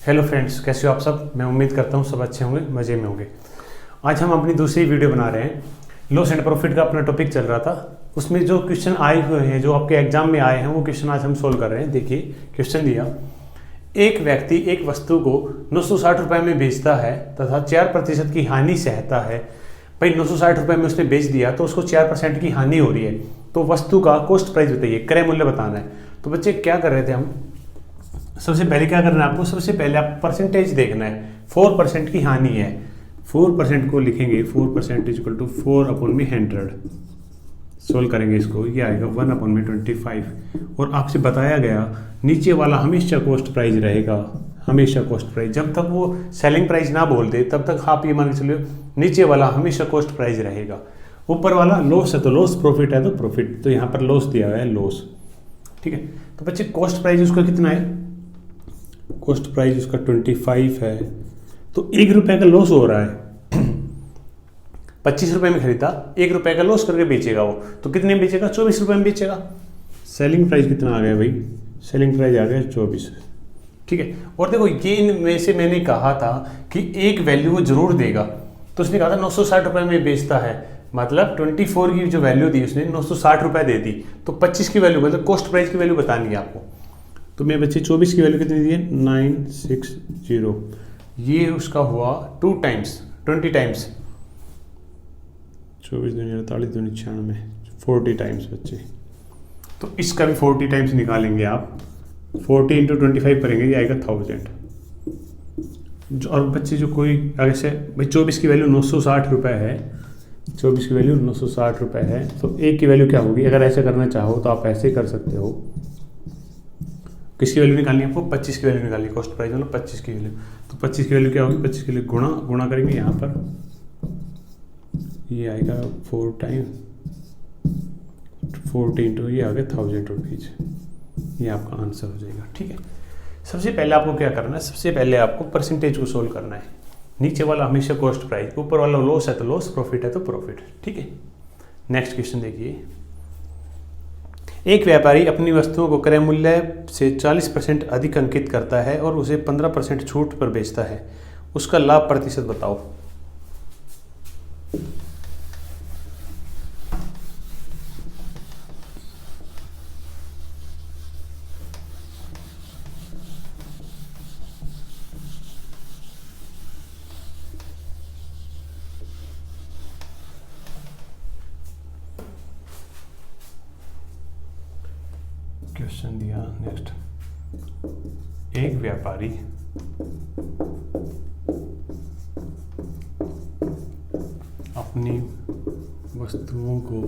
Hello friends, कैसे हो आप सब। मैं उम्मीद करता हूँ सब अच्छे होंगे, मज़े में होंगे। आज हम अपनी दूसरी वीडियो बना रहे हैं। लॉस एंड प्रॉफिट का अपना टॉपिक चल रहा था, उसमें जो क्वेश्चन आए हुए हैं, जो आपके एग्जाम में आए हैं, वो क्वेश्चन आज हम सोल्व कर रहे हैं। देखिए क्वेश्चन दिया, एक व्यक्ति एक वस्तु को 960 रुपये में बेचता है तथा 4% की हानि सहता है। भाई 960 रुपये में उसने बेच दिया तो उसको 4% की हानि हो रही है, तो वस्तु का कॉस्ट प्राइस बताइए, क्रय मूल्य बताना है। तो बच्चे क्या कर रहे थे हम, सबसे पहले क्या करना है आपको, सबसे पहले आप परसेंटेज देखना है। 4% की हानि है, 4% को लिखेंगे, 4% इज इक्वल टू 4/100। सोल्व करेंगे इसको, ये आएगा 1/25। और आपसे बताया गया नीचे वाला हमेशा कॉस्ट प्राइस रहेगा, हमेशा कॉस्ट प्राइस। जब तक वो सेलिंग प्राइस ना बोल दे तब तक आप ये मान के चलो नीचे वाला हमेशा कॉस्ट प्राइस रहेगा। ऊपर वाला लॉस है तो लॉस, प्रॉफिट है तो प्रॉफिट। तो यहाँ पर लॉस दिया हुआ है, लॉस। ठीक है, तो बच्चे कॉस्ट प्राइस उसका कितना है, कॉस्ट प्राइस उसका 25 है, तो 1 रुपये का लॉस हो रहा है। 25 रुपये में खरीदा, 1 रुपये का लॉस करके बेचेगा वो, तो कितने में बेचेगा, 24 रुपये में बेचेगा। सेलिंग प्राइस कितना आ गया भाई, सेलिंग प्राइस आ गया 24। ठीक है, और देखो ये इनमें से मैंने कहा था कि एक वैल्यू वो जरूर देगा, तो उसने कहा था 960 रुपये में बेचता है, मतलब 24 की जो वैल्यू दी उसने 960 रुपये दे दी, तो 25 की वैल्यू मतलब कॉस्ट प्राइस की वैल्यू बतानी है आपको। तो मेरे बच्चे 24 की वैल्यू कितनी दी है, 960। ये उसका हुआ 2 टाइम्स, 20 टाइम्स, 24 दूनी 48 दूनी 96, 40 टाइम्स बच्चे। तो इसका भी 40 टाइम्स निकालेंगे आप, 40 × 25 करेंगे, ये आएगा 1000। और बच्चे जो कोई आगे से भाई 24 की वैल्यू 960 रुपये है, 24 की वैल्यू 960 रुपये है, तो एक की वैल्यू क्या होगी। अगर ऐसे करना चाहो तो आप ऐसे कर सकते हो। किसकी वैल्यू निकालनी है आपको, 25 की वैल्यू निकालनी, कॉस्ट प्राइस मतलब 25 की वैल्यू। तो 25 की वैल्यू क्या होगी, 25 के लिए गुणा करेंगे यहाँ पर, ये आएगा 4 टाइम 40 × ये आ गया 1000 रुपीज़। ये आपका आंसर हो जाएगा। ठीक है, सबसे पहले आपको क्या करना है, सबसे पहले आपको परसेंटेज को सोल्व करना है। नीचे वाला हमेशा कॉस्ट प्राइस, ऊपर वाला लॉस है तो लॉस, प्रॉफिट है तो प्रॉफिट। ठीक है, नेक्स्ट क्वेश्चन देखिए। एक व्यापारी अपनी वस्तुओं को क्रय मूल्य से 40% अधिक अंकित करता है और उसे 15% छूट पर बेचता है, उसका लाभ प्रतिशत बताओ। क्वेश्चन दिया नेक्स्ट, एक व्यापारी अपनी वस्तुओं को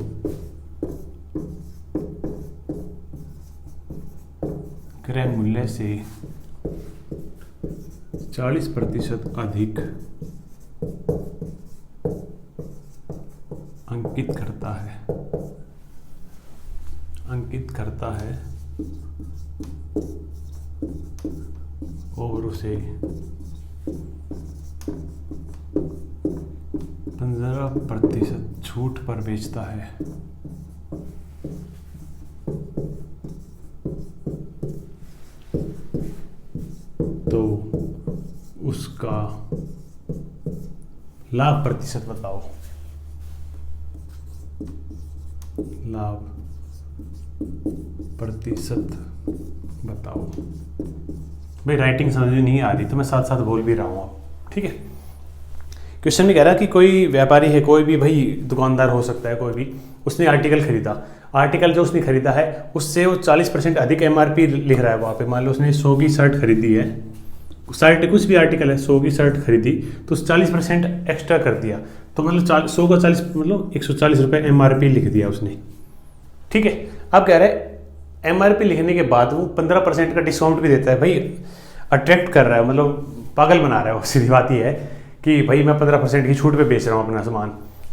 क्रय मूल्य से 40% अधिक अंकित करता है और उसे 15% छूट पर बेचता है, तो उसका लाभ प्रतिशत बताओ। लाभ प्रतिशत बताओ। भाई राइटिंग समझ में नहीं आ रही तो मैं साथ साथ बोल भी रहा हूँ। ठीक है, क्वेश्चन में कह रहा है कि कोई व्यापारी है, कोई भी भाई दुकानदार हो सकता है, कोई भी, उसने आर्टिकल खरीदा। आर्टिकल जो उसने खरीदा है उससे वो 40% अधिक MRP लिख रहा है वहाँ पे। मान लो उसने 100 की शर्ट खरीदी है, शर्ट कुछ भी आर्टिकल है, 100 की शर्ट खरीदी तो 40% एक्स्ट्रा कर दिया, तो मतलब 100 का 40 मतलब 140 रुपये MRP लिख दिया उसने। ठीक है, अब कह रहे हैं MRP लिखने के बाद वो 15% का डिस्काउंट भी देता है। भाई अट्रैक्ट कर रहा है, मतलब पागल बना रहा है वो। सीधी बात ये है कि भाई मैं 15% की छूट पे बेच रहा हूँ अपना सामान,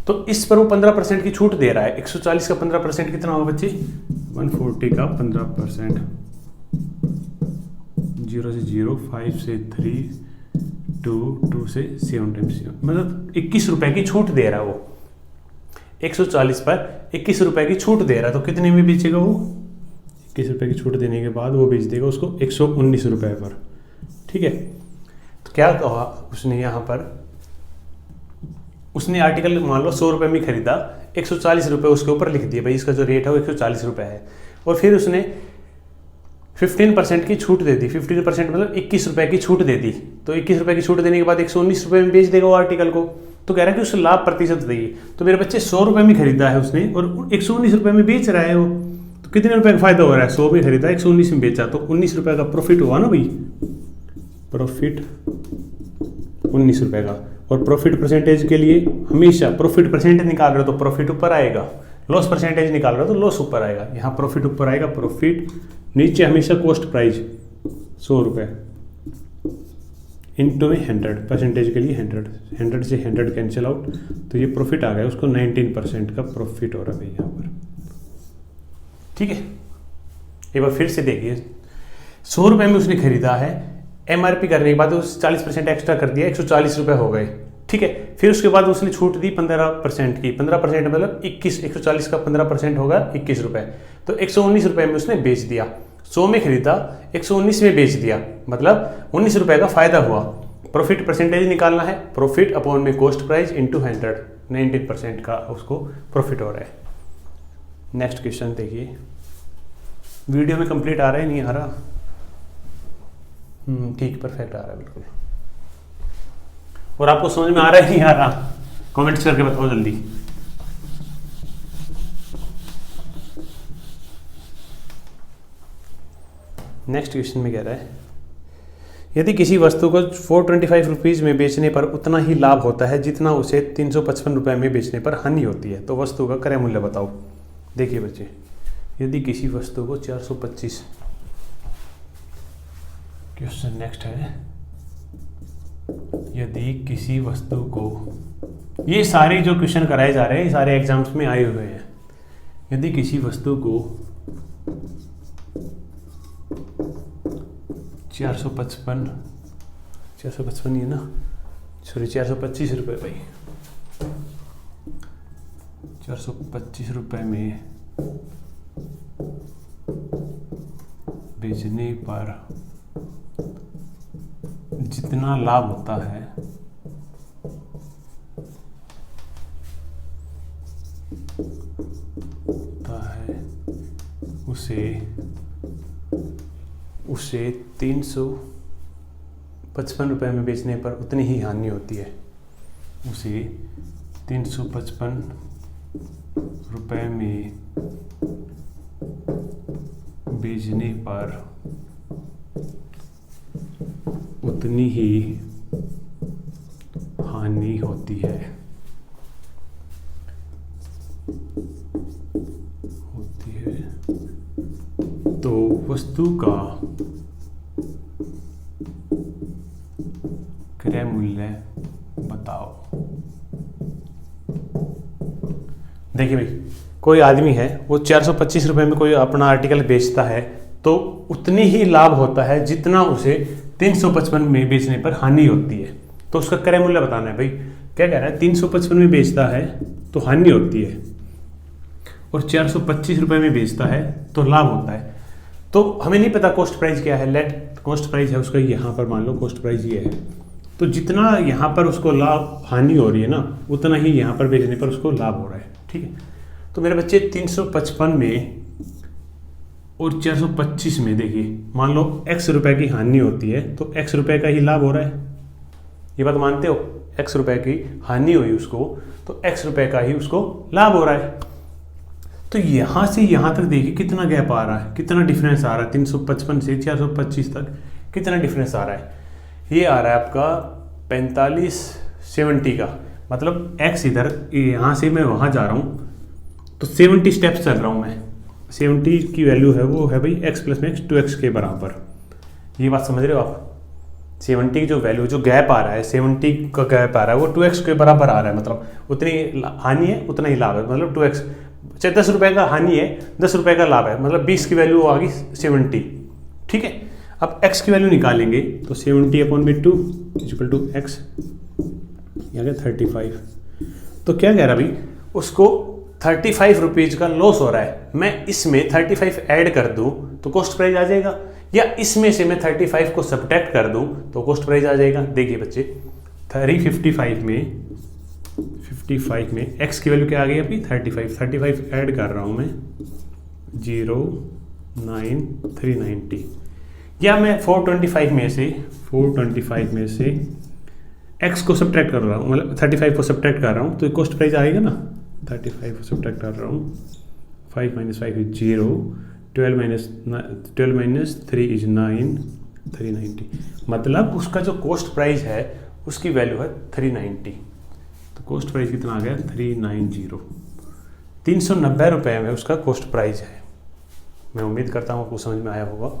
तो इस पर वो 15% की छूट दे रहा है। 140 का 15% कितना होगा बच्चे, 140 का 15%, 0 से 0, 5 से 3, 2 से 7 टाइम्स, मतलब 21 रुपये की छूट दे रहा है वो। 140 पर 21 रुपये की छूट दे रहा है, तो कितने में बेचेगा वो, 21 रुपये की छूट देने के बाद वो बेच देगा उसको 119 रुपये पर। ठीक है, क्या कहा उसने यहाँ पर, उसने आर्टिकल मान लो 100 रुपये में खरीदा, 140 रुपये उसके ऊपर लिख दिए भाई इसका जो रेट है वो 140 रुपये है, और फिर उसने 15% की छूट दे दी। 15% मतलब 21 रुपये की छूट दे दी। तो 21 रुपये की छूट देने के बाद 119 रुपये में बेच देगा वो आर्टिकल को। तो कह रहा है कि उससे लाभ प्रतिशत देगी। तो मेरे बच्चे 100 रुपये में खरीदा है उसने और 119 रुपये में बेच रहा है वो, तो कितने रुपए का फायदा हो रहा है? 100 में खरीदा, 119 में बेचा, तो 19 रुपये का प्रॉफिट हुआ ना भाई, प्रॉफिट 19 रुपये का। और प्रॉफिट परसेंटेज के लिए हमेशा प्रॉफिट परसेंटेज निकाल रहे हो तो प्रॉफिट ऊपर आएगा, लॉस परसेंटेज निकाल रहे हो तो लॉस ऊपर आएगा। यहाँ प्रॉफिट ऊपर आएगा, प्रॉफिट नीचे हमेशा कॉस्ट प्राइस 100 रुपये इंटू में 100, परसेंटेज के लिए 100 से 100 कैंसिल आउट, तो ये प्रॉफिट आ गया उसको 19% का प्रॉफिट हो रहा है भाई यहाँ पर। ठीक है, एक बार फिर से देखिए, 100 रुपये में उसने खरीदा है, MRP करने के बाद उस 40% एक्स्ट्रा कर दिया, 140 रुपये हो गए। ठीक है, फिर उसके बाद उसने छूट दी 15% की, 15% मतलब 21, 140 का 15% होगा 21 रुपये, तो 119 रुपये में उसने बेच दिया। 100 में खरीदा, 119 में बेच दिया, मतलब 19 रुपये का फायदा हुआ। प्रॉफिट परसेंटेज निकालना है, प्रॉफिट अपॉन में कॉस्ट प्राइस इंटू 100, 19% का उसको प्रॉफिट हो रहा है। नेक्स्ट क्वेश्चन देखिए, वीडियो में कंप्लीट आ रहा है नहीं आ रहा? ठीक, परफेक्ट आ रहा है बिल्कुल। और आपको समझ में आ रहा है नहीं आ रहा? कमेंट्स करके बताओ जल्दी। नेक्स्ट क्वेश्चन में कह रहा है, यदि किसी वस्तु को 425 रुपीज़ में बेचने पर उतना ही लाभ होता है जितना उसे 355 रुपये में बेचने पर हानि होती है, तो वस्तु का क्रय मूल्य बताओ। देखिए बच्चे, यदि किसी वस्तु को 425, क्वेश्चन नेक्स्ट है, यदि किसी वस्तु को, ये सारे जो क्वेश्चन कराए जा रहे हैं सारे एग्जाम्स में आए हुए हैं। यदि किसी वस्तु को 455 ही है ना, सॉरी 425 रुपये भाई, 425 रुपये में बेचने पर जितना लाभ होता है उसे 355 रुपये में बेचने पर उतनी ही हानि होती है। उसे 355 रुपये में बेचने पर उतनी ही हानि होती है। तो वस्तु का क्रय मूल्य बताओ। देखिए भाई, कोई आदमी है वो 425 रुपये में कोई अपना आर्टिकल बेचता है, तो उतनी ही लाभ होता है जितना उसे 355 में बेचने पर हानि होती है। तो उसका क्रय मूल्य बताना है भाई। क्या कह रहा है? 355 में बेचता है तो हानि होती है, और 425 रुपये में बेचता है तो लाभ होता है। तो हमें नहीं पता कॉस्ट प्राइस क्या है, लेट कॉस्ट प्राइस है उसका, यहाँ पर मान लो कॉस्ट प्राइस ये है। तो जितना यहाँ पर उसको लाभ हानि हो रही है ना, उतना ही यहाँ पर बेचने पर उसको लाभ हो रहा है। ठीक है, तो मेरे बच्चे 355 में और 425 में देखिए, मान लो x रुपए की हानि होती है तो x रुपए का ही लाभ हो रहा है। ये बात मानते हो? x रुपए की हानि हुई उसको तो x रुपए का ही उसको लाभ हो रहा है। तो यहाँ से यहाँ तक देखिए कितना गैप आ रहा है, कितना डिफरेंस आ रहा है। 355 से 425 तक कितना डिफरेंस आ रहा है? ये आ रहा है आपका 45-70 का, मतलब x इधर, यहाँ से मैं वहाँ जा रहा हूँ तो 70 स्टेप्स चल रहा हूँ मैं। 70 की वैल्यू है वो है भाई x प्लस में x 2x के बराबर। ये बात समझ रहे हो आप? 70 की जो वैल्यू, जो गैप आ रहा है, 70 का गैप आ रहा है वो 2x के बराबर आ रहा है। मतलब उतनी हानि है उतना ही लाभ है, मतलब 2x। चाहे 10 रुपये का हानि है, 10 रुपये का लाभ है, मतलब 20 की वैल्यू आ गई 70। ठीक है, अब x की वैल्यू निकालेंगे तो 70/2 इक्वल टू x, यहाँ गया 35। तो क्या कह रहा भाई, उसको 35 रुपीज़ का लॉस हो रहा है। मैं इसमें 35 ऐड कर दूं तो कॉस्ट प्राइस आ जाएगा। या इसमें से मैं 35 को सब्ट्रैक्ट कर दूं तो कॉस्ट प्राइस आ जाएगा। देखिए बच्चे 355 में x की वैल्यू क्या आ गई अभी 35 ऐड कर रहा हूं मैं 09390, या मैं 425 में से x को सब्ट्रैक्ट कर रहा हूँ, मतलब 35 को सब्ट्रैक्ट कर रहा हूँ तो कॉस्ट प्राइस आएगा ना। 35 को सब्ट्रैक्ट कर रहा हूँ, 5 - 5 इज 0, 12 - 3 इज 9, 390, मतलब उसका जो कॉस्ट प्राइस है उसकी वैल्यू है 390। तो कॉस्ट प्राइस कितना आ गया 390, 390 रुपये में उसका कॉस्ट प्राइस है। मैं उम्मीद करता हूँ आपको समझ में आया होगा।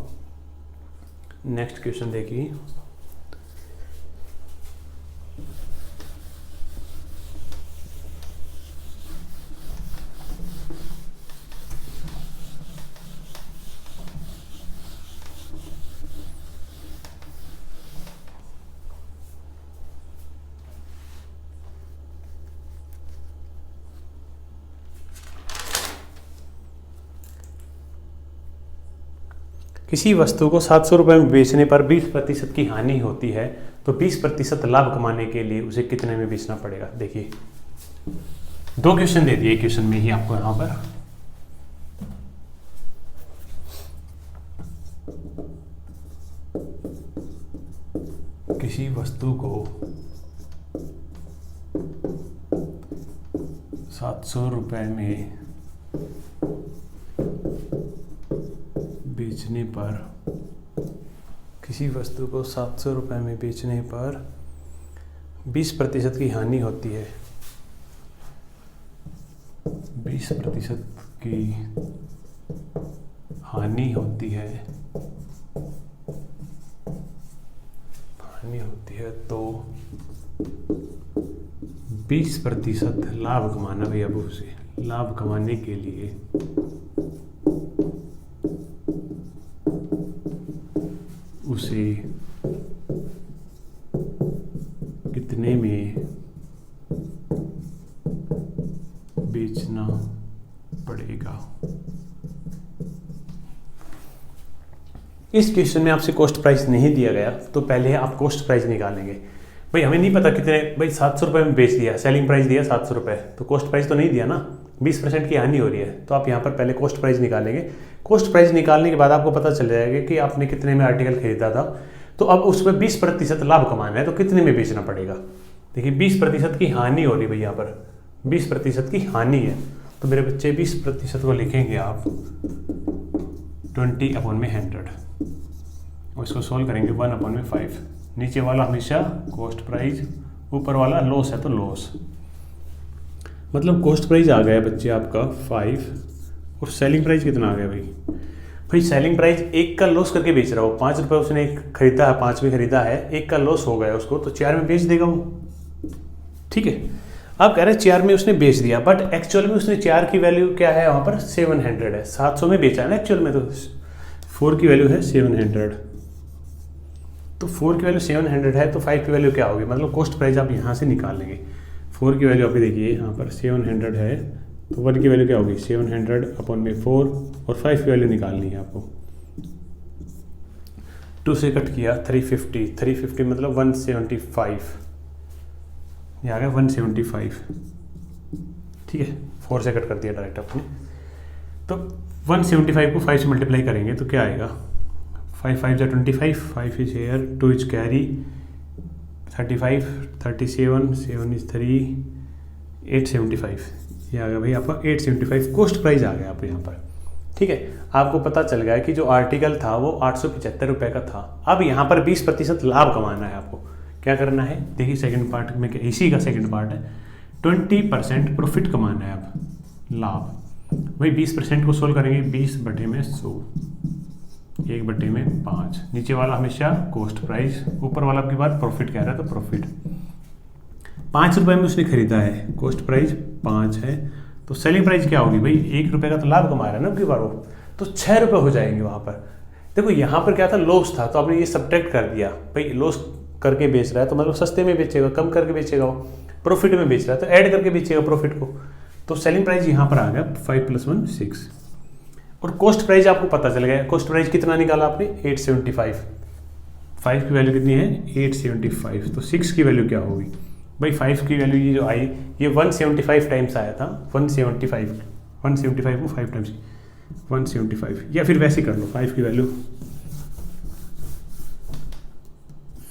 नेक्स्ट क्वेश्चन देखिए। किसी वस्तु को 700 रुपये में बेचने पर 20% की हानि होती है तो 20% लाभ कमाने के लिए उसे कितने में बेचना पड़ेगा। देखिए 2 क्वेश्चन दे दिए क्वेश्चन में ही आपको यहाँ पर। किसी वस्तु को 700 रुपये में बेचने पर, किसी वस्तु को 700 रुपये में बेचने पर 20% की हानि होती है, 20% की हानि होती है, तो 20% लाभ कमाना भैया। अब उसे लाभ कमाने के लिए उसे कितने में बेचना पड़ेगा। इस क्वेश्चन में आपसे कॉस्ट प्राइस नहीं दिया गया तो पहले आप कॉस्ट प्राइस निकालेंगे। भाई हमें नहीं पता कितने, भाई 700 रुपये में बेच दिया, सेलिंग प्राइस दिया 700 रुपये, तो कॉस्ट प्राइस तो नहीं दिया ना, 20% की हानि हो रही है। तो आप यहाँ पर पहले कॉस्ट प्राइस निकालेंगे। कॉस्ट प्राइस निकालने के बाद आपको पता चल जाएगा कि आपने कितने में आर्टिकल खरीदा था, तो अब उस पर 20% लाभ कमाना है तो कितने में बेचना पड़ेगा। देखिए 20% की हानि हो रही भाई, यहाँ पर 20% की हानि है, तो मेरे बच्चे 20% को लिखेंगे आप 20/100 और इसको सोल्व करेंगे 1/5। नीचे वाला हमेशा कॉस्ट प्राइस, ऊपर वाला लॉस है तो लॉस, मतलब कॉस्ट प्राइस आ गया बच्चे आपका 5 और सेलिंग प्राइस कितना आ गया भाई सेलिंग प्राइस 1 का लॉस करके बेच रहा हो, 5 रुपये उसने खरीदा है, 5 में खरीदा है, 1 का लॉस हो गया उसको, तो 4 में बेच देगा वो। ठीक है, आप कह रहे हैं 4 में उसने बेच दिया, बट एक्चुअल में उसने 4 की वैल्यू क्या है वहाँ पर 700 है, 700 में बेचा है ना एक्चुअल में, तो 4 की वैल्यू है 700, तो 4 की वैल्यू 700 है तो 5 की वैल्यू क्या होगी, मतलब कॉस्ट प्राइस आप यहाँ से निकाल लेंगे। 4 की वैल्यू अभी देखिए यहाँ पर 700 है, तो 1 की वैल्यू क्या होगी 700/4 और 5 की वैल्यू निकालनी है आपको। 2 से कट किया 350 मतलब 175, ये आ गया 175। ठीक है, 4 से कट कर दिया डायरेक्ट आपने, तो 175 को 5 से मल्टीप्लाई करेंगे तो क्या आएगा 5 5 जा 25, 5 is here, 2 is carry, 35, 37, 7 is 3, 875, ये आ गया भाई आपका 875 कॉस्ट प्राइस आ गया आप यहाँ पर। ठीक है, आपको पता चल गया कि जो आर्टिकल था वो 875 रुपये का था। अब यहाँ पर 20% लाभ कमाना है आपको। क्या करना है, देखिए सेकंड पार्ट में, इसी का सेकंड पार्ट है, 20% प्रॉफिट कमाना है अब लाभ। वही 20% को सोल्व करेंगे, 20/100, 1/5, नीचे वाला हमेशा कॉस्ट प्राइस, ऊपर वाला आपकी बात प्रॉफिट कह रहा है तो प्रॉफिट। 5 रुपये में उसने खरीदा है, कॉस्ट प्राइस 5 है, तो सेलिंग प्राइस क्या होगी भाई 1 रुपये का तो लाभ कमा रहा है ना आपकी बार वो, तो 6 रुपये हो जाएंगे वहाँ पर। देखो यहाँ पर क्या था, लॉस था, तो आपने ये सब्ट्रैक्ट कर दिया, भाई लॉस करके बेच रहा है तो मतलब सस्ते में बेचेगा, कम करके बेचेगा, वो प्रॉफिट में बेच रहा है तो ऐड करके बेचेगा प्रॉफिट को, तो सेलिंग प्राइस यहाँ पर आ गया 5 + 1 6। और कॉस्ट प्राइस आपको पता चल गया। कॉस्ट प्राइस कितना निकाला आपने 875, 5 की वैल्यू कितनी है 875, तो 6 की वैल्यू क्या होगी भाई, 5 की वैल्यू ये जो आई ये 175 टाइम्स आया था, 175 को 5 टाइम्स 175, या फिर वैसे कर लो 5 की वैल्यू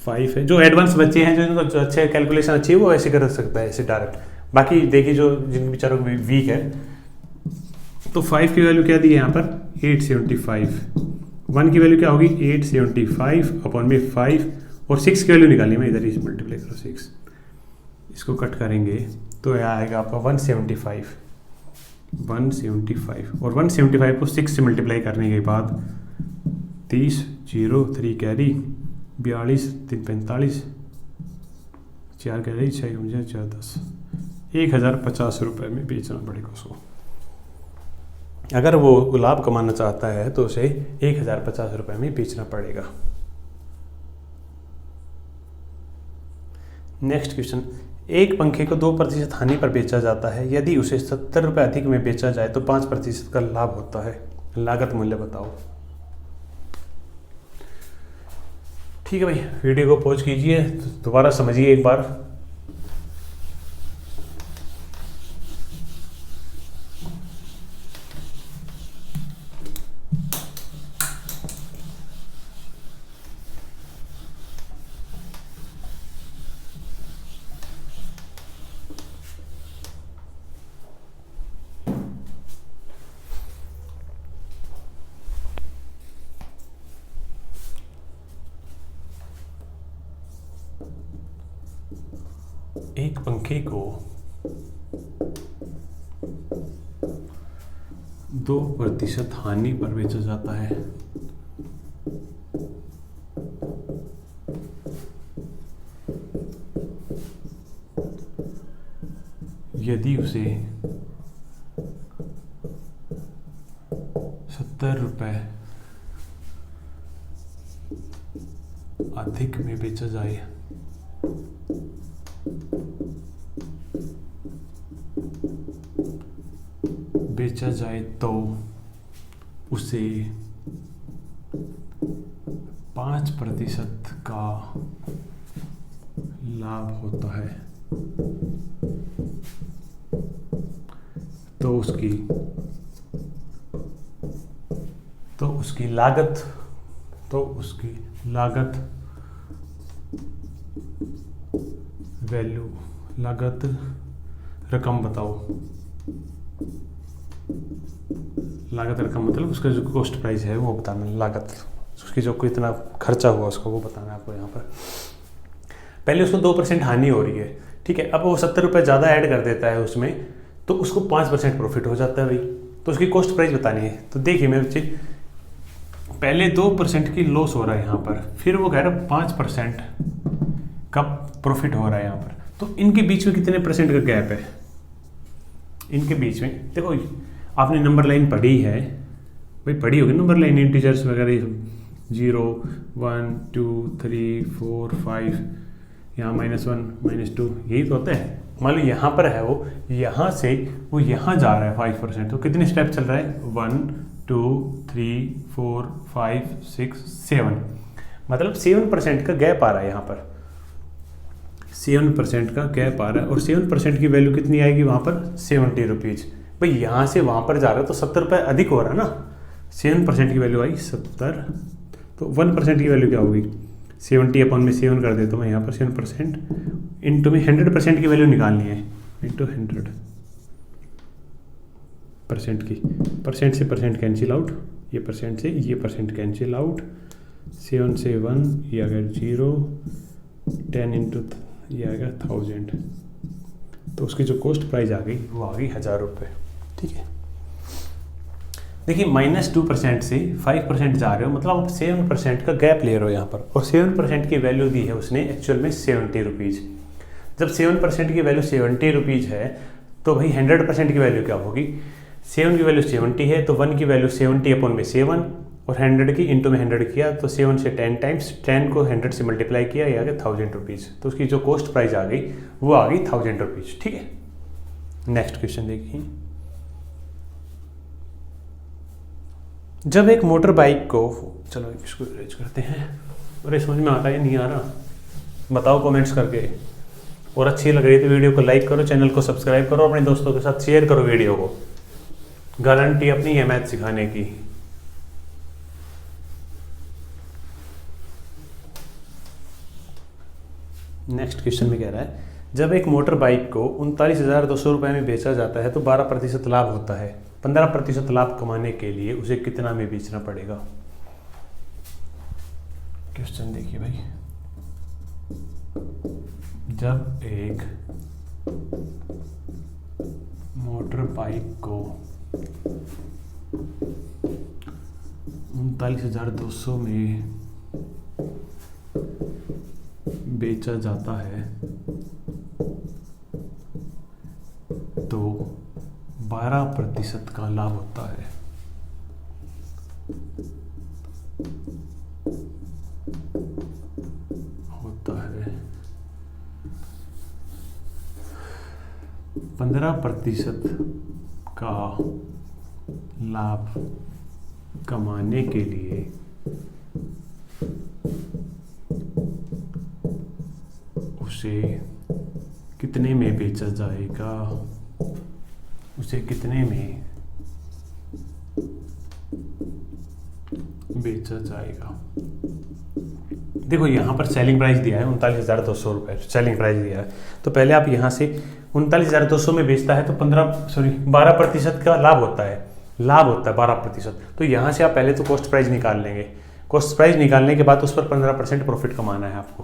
5 है। जो एडवांस बच्चे हैं जो इनको अच्छे कैलकुलेशन अच्छी है वो ऐसे कर सकता है ऐसे डायरेक्ट, बाकी देखिए जो जिन बेचारों को वीक है। तो 5 की वैल्यू क्या दी है यहाँ पर 875, 1 की वैल्यू क्या होगी 875 अपॉन में 5, और 6 की वैल्यू निकाली मैं इधर ही मल्टीप्लाई करो 6, इसको कट करेंगे तो यह आएगा आपका 175, और 175 को 6 से मल्टीप्लाई करने के बाद 30, 0, 3 कैरी, 42, 3 45, 4 कैरी, 6 मुझे 4 10, 1050 रुपये में बेचना पड़ेगा उसको। अगर वो लाभ कमाना चाहता है तो उसे 1050 रुपये में बेचना पड़ेगा। नेक्स्ट क्वेश्चन, एक पंखे को 2% हानि पर बेचा जाता है, यदि उसे 70 रुपये अधिक में बेचा जाए तो 5% का लाभ होता है, लागत मूल्य बताओ। ठीक है भाई, वीडियो को पॉज कीजिए, दोबारा समझिए एक बार। एक पंखे को 2% हानि पर बेचा जाता है, यदि उसे 70 रुपये अधिक में बेचा जाए तो उसे 5% का लाभ होता है, तो उसकी लागत वैल्यू, लागत रकम बताओ। लागत रकम मतलब उसका जो कॉस्ट प्राइस है वो बताना, लागत उसकी जो कितना खर्चा हुआ उसको वो बताना है आपको। यहाँ पर पहले उसको 2% हानि हो रही है, ठीक है, अब वो 70 रुपये ज़्यादा ऐड कर देता है उसमें, तो उसको 5% प्रॉफिट हो जाता है भाई, तो उसकी कॉस्ट प्राइस बतानी है। तो देखिए मेरे बच्चे, पहले 2% की लॉस हो रहा है यहाँ पर, फिर वो कह रहा है 5% का प्रॉफिट हो रहा है यहाँ पर, तो इनके बीच में कितने परसेंट का गैप है, इनके बीच में देखो, आपने नंबर लाइन पढ़ी है भाई, पढ़ी होगी नंबर लाइन, इंटीजर्स वगैरह 0, 1, 2, 3, 4, 5, यहाँ -1, -2 यही तो होता है। मान लो यहाँ पर है वो, यहाँ से वो यहाँ जा रहा है 5%, तो कितने स्टेप चल रहा है 1, 2, 3, 4, 5, 6, 7, मतलब 7% का गैप आ रहा है यहाँ पर, 7% का गैप आ रहा है, और 7% की वैल्यू कितनी आएगी वहाँ पर 70 रुपीज़। भाई यहाँ से वहाँ पर जा रहा है तो 70 रुपये अधिक हो रहा है ना, 7% की वैल्यू आई 70, तो 1% की वैल्यू क्या होगी 70 अपॉन में 7 कर देता हूँ मैं यहाँ पर 7%, इंटू में 100% की वैल्यू निकालनी है, इंटू 100% की, परसेंट से परसेंट कैंसिल आउट, ये परसेंट से ये परसेंट कैंसिल आउट, 7 से 1 ये आ गया 0, 10 इंटू ये आएगा 1000, तो उसकी जो कॉस्ट प्राइस आ गई वो आ गई 1000 रुपये। ठीक है, देखिए -2% से 5% जा रहे हो, मतलब आप 7% का गैप ले रहे हो यहाँ पर, और 7% की वैल्यू दी है उसने एक्चुअल में 70 रुपीज़। जब 7% की वैल्यू 70 रुपीज़ है तो भाई 100% की वैल्यू क्या होगी, 7 की वैल्यू 70 है तो 1 की वैल्यू 70 अपॉन में 7, और 100 की इंटू में 100 किया तो 7 से 10 टाइम्स, 10 को 100 से मल्टीप्लाई किया, ये आ गया 1000 रुपीज़, तो उसकी जो कॉस्ट प्राइस आ गई वो आ गई 1000 रुपीज़। ठीक है, नेक्स्ट क्वेश्चन देखिए, जब एक मोटर बाइक को, चलो इसको अरेंज करते हैं। अरे समझ में आता है नहीं आ रहा, बताओ कमेंट्स करके। और अच्छी लग रही तो वीडियो को लाइक करो, चैनल को सब्सक्राइब करो, अपने दोस्तों के साथ शेयर करो वीडियो को। गारंटी अपनी है मैथ सिखाने की। नेक्स्ट क्वेश्चन में कह रहा है जब एक मोटर बाइक को 39,200 रुपये में बेचा जाता है तो 12% लाभ होता है। 15% लाभ कमाने के लिए उसे कितना में बेचना पड़ेगा? क्वेश्चन देखिए भाई, जब एक मोटर बाइक को 39,200 में बेचा जाता है तो 12% का लाभ होता है। होता है 15% का लाभ कमाने के लिए उसे कितने में बेचा जाएगा? उसे कितने में बेचा जाएगा? देखो यहाँ पर सेलिंग प्राइस दिया है 39,200 रुपये, सेलिंग प्राइस दिया है। तो पहले आप यहाँ से 39,200 में बेचता है तो 12% का लाभ होता है। लाभ होता है 12%। तो यहाँ से आप पहले तो कॉस्ट प्राइस निकाल लेंगे। कॉस्ट प्राइस निकालने के बाद उस पर 15% प्रॉफिट कमाना है आपको।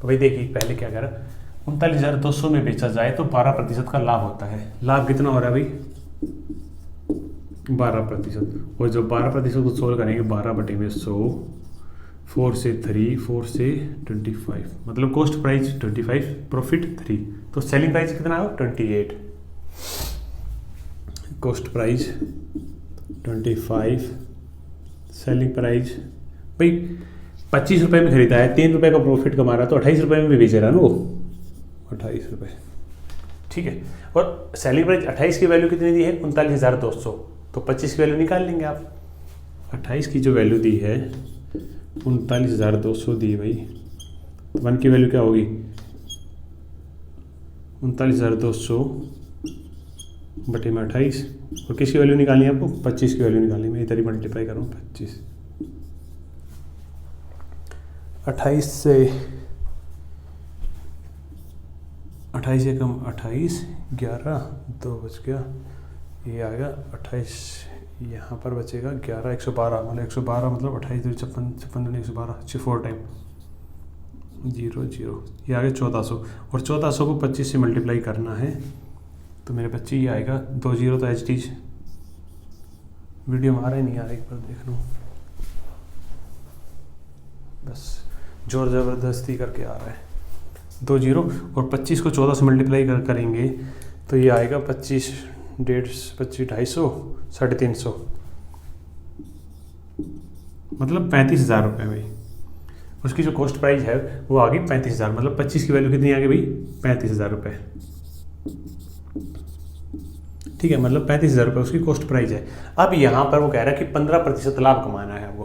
तो भाई देखिए पहले क्या कह रहा है, 39,200 में बेचा जाए तो 12% का लाभ होता है। लाभ कितना हो रहा है भाई? 12%। और जो 12% को सोल्व करेंगे 12/100, 4 से 3, 4 से 25, मतलब कॉस्ट प्राइस 25, प्रॉफिट 3। तो सेलिंग प्राइस कितना है? 28। कॉस्ट प्राइस 25, सेलिंग प्राइस भाई 25 रुपये में खरीदा है, 3 रुपये का प्रॉफिट कमा रहा है तो 28 रुपये में भी बेच रहा है ना वो, 28 रुपये। ठीक है, और सेलिंग प्राइस 28 की वैल्यू कितनी दी है? 39,200। तो 25 की वैल्यू निकाल लेंगे आप। 28 की जो वैल्यू दी है 39,200 दी भाई, तो 1 की वैल्यू क्या होगी? 39,200 बटे में 28। और किसकी वैल्यू निकालनी है आपको? 25 की वैल्यू निकालनी है। मैं इधर ही मल्टीप्लाई कर रहा हूँ 25। 28 से 28 से कम 28, 11, 2 बच गया, ये आएगा 28। यहाँ पर बचेगा 11, 112, मतलब 112 मतलब 28 2 56, 56 112, 4 टाइम 0 0, ये आ गया 1400। और 1400 को 25 से मल्टीप्लाई करना है तो मेरे बच्चे ये आएगा 2 0। तो एच टीज वीडियो में आ रहा है नहीं आ रहा, एक बार देख लो, बस जोर ज़बरदस्ती करके आ रहा है। 2 0 और 25 को 14 से मल्टीप्लाई करेंगे तो ये आएगा 25, 150, 250, 350, मतलब 35,000 रुपये भाई। उसकी जो कॉस्ट प्राइस है वो आ गई 35,000, मतलब 25 की वैल्यू कितनी आ गई भाई? 35,000 रुपये। ठीक है, मतलब 35,000 रुपये उसकी कॉस्ट प्राइस है। अब यहाँ पर वो कह रहा है कि 15% लाभ कमाना है आपको।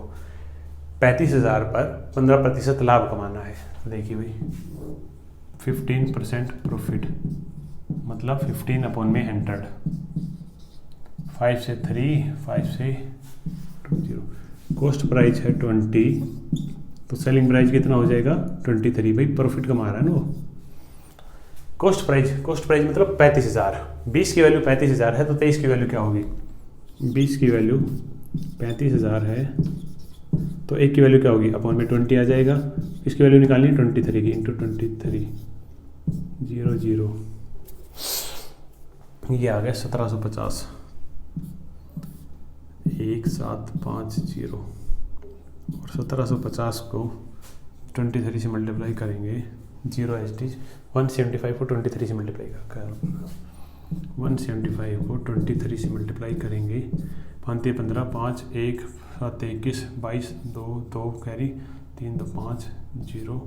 35,000 पर 15% लाभ कमाना है। देखिए भाई 15% प्रॉफिट मतलब 15/100, 5 से 3, 5 से 2 0। कॉस्ट प्राइस है 20, तो सेलिंग प्राइस कितना हो जाएगा? 23। भाई प्रॉफिट कमा रहा है ना वो। कॉस्ट प्राइस मतलब 35,000। 20 की वैल्यू 35,000 है तो 23 की वैल्यू क्या होगी? 20 की वैल्यू 35,000 है तो 1 की वैल्यू क्या होगी? अपॉन में 20 आ जाएगा। इसकी वैल्यू निकालनी है 23 की, इंटू 23, 0 0, ये आ गया 1750, 1750। और 1750 को 23 से मल्टीप्लाई करेंगे, 0 एच डी 175 को 23 से मल्टीप्लाई कर 175 को 23 से मल्टीप्लाई करेंगे, 5 15, 5 1 7 21, 22 2 2 कैरी, 3 2 5, 0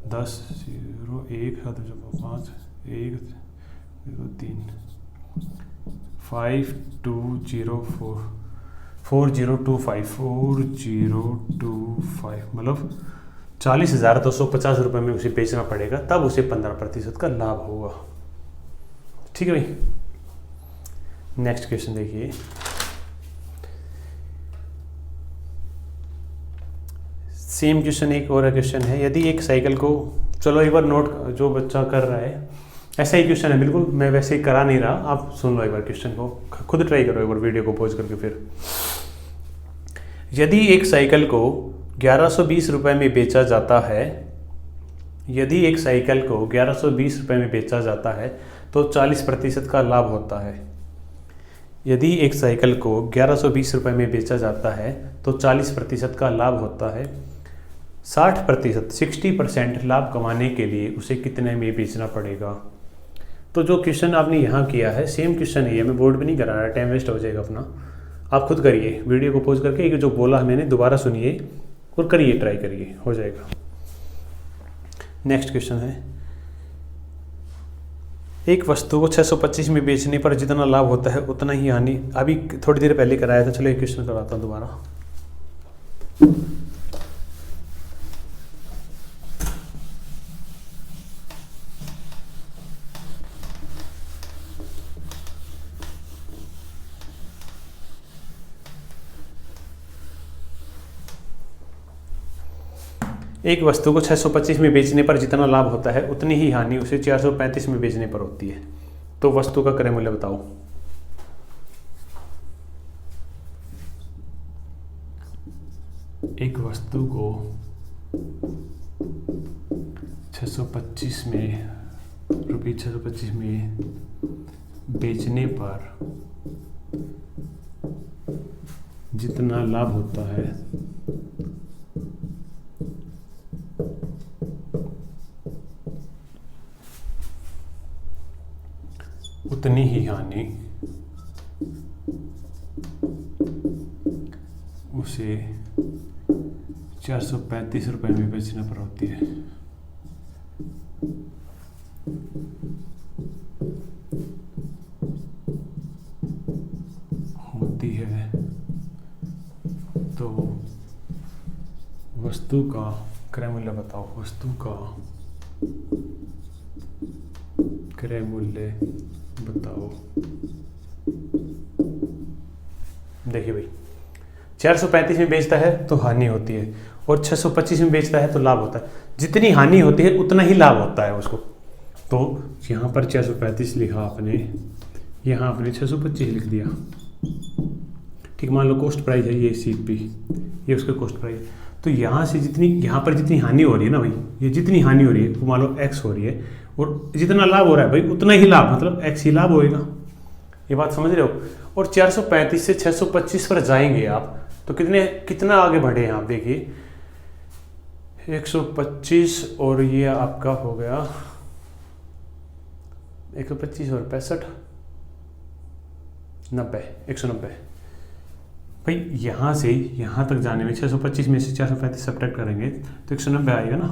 10 0 1 7 5 1 0 3, 5204 4025 मतलब 40,250 रुपये में उसे बेचना पड़ेगा, तब उसे 15% का लाभ होगा। ठीक है भाई। नेक्स्ट क्वेश्चन देखिए, सेम क्वेश्चन एक और क्वेश्चन है। यदि एक साइकिल को, चलो एक बार नोट, जो बच्चा कर रहा है ऐसा ही क्वेश्चन है बिल्कुल, मैं वैसे ही करा नहीं रहा, आप सुन लो एक बार क्वेश्चन को, खुद ट्राई करो एक बार वीडियो को पॉज करके। फिर यदि एक साइकिल को 1120 रुपये में बेचा जाता है, यदि एक साइकिल को 1120 रुपये में बेचा जाता है तो 40% का लाभ होता है। यदि एक साइकिल को 1120 रुपये में बेचा जाता है तो 40% का लाभ होता है। 60% 60% लाभ कमाने के लिए उसे कितने में बेचना पड़ेगा। तो जो क्वेश्चन आपने यहाँ किया है सेम क्वेश्चन ही है, मैं बोर्ड पे नहीं करा रहा, टाइम वेस्ट हो जाएगा अपना। आप खुद करिए, वीडियो को पॉज करके जो बोला मैंने दोबारा सुनिए और करिए, ट्राई करिए, हो जाएगा। नेक्स्ट क्वेश्चन है, एक वस्तु को 625 में बेचने पर जितना लाभ होता है उतना ही हानि। अभी थोड़ी देर पहले कराया था, चलो एक क्वेश्चन कराता हूँ दोबारा। एक वस्तु को 625 में बेचने पर जितना लाभ होता है उतनी ही हानि उसे 435 में बेचने पर होती है। तो वस्तु का क्रय मूल्य बताओ। एक वस्तु को 625 में ₹625 में बेचने पर जितना लाभ होता है उतनी ही हानि उसे 435 रुपये में बेचने पर होती है। तो वस्तु का क्रय मूल्य बताओ। वस्तु का क्रय मूल्य बताओ। देखिए भाई, 435 में बेचता है तो हानि होती है और 625 में बेचता है तो लाभ होता है। जितनी हानि होती है उतना ही लाभ होता है उसको। तो यहाँ पर 435 लिखा आपने, यहाँ आपने 625 लिख दिया। ठीक, मान लो कॉस्ट प्राइस है ये CP, ये उसका कॉस्ट प्राइस। तो यहाँ से यहाँ पर जितनी हानि हो रही है ना भाई, ये जितनी हानि हो रही है वो मान लो X हो रही है और जितना लाभ हो रहा है भाई उतना ही लाभ, मतलब X ही लाभ होएगा। ये बात समझ रहे हो। और 435 से 625 पर जाएंगे आप तो कितना आगे बढ़े हैं आप। देखिए 125 और ये आपका हो गया 125 और 65 90 190 भाई। यहाँ से यहाँ तक जाने में 625 में से 435 सब्ट्रैक्ट करेंगे तो 190 आएगा ना,